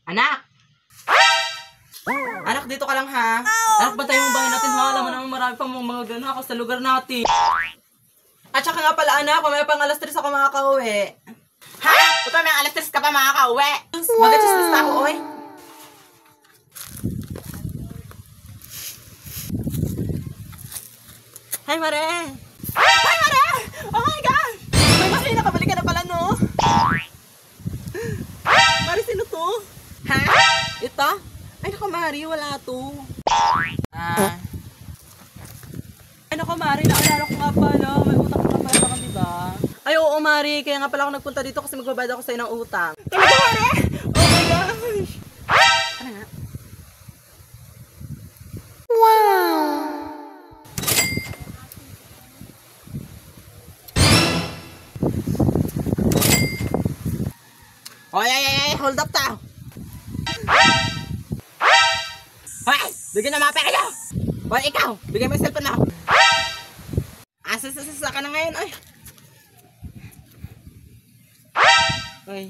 Anak! Anak, dito ka lang ha. Anak, bantay mo bahay natin ha. Alam mo naman marami pang mga gano'n sa lugar natin. At saka nga pala anak, may pang alas 3 ako makakauwi. Ha? Puto, may alas 3 ka pa makakauwi. Mag-adjust na ako, oy. Hi, Mare! Ay, Mare! Oh my God! May Mare, nakabalik ka na pala, no? Mare, sino to? Ha? Ito? Ay, naku, Mare, wala to. Ay, naku, Mare, naalala ko nga pala. May utang ka pala sa akin, diba? Ay, oo, Mare. Kaya nga pala ako nagpunta dito kasi magbabayad ako sa'yo ng utang. Talaga, Mare? Oh my gosh! Ano nga? Ay, hold up tao. Hoy, bigyan na mga pera nyo. Hoy, ikaw, bigyan mo yung cellphone mo. Asas ka na ngayon, oy. Ay.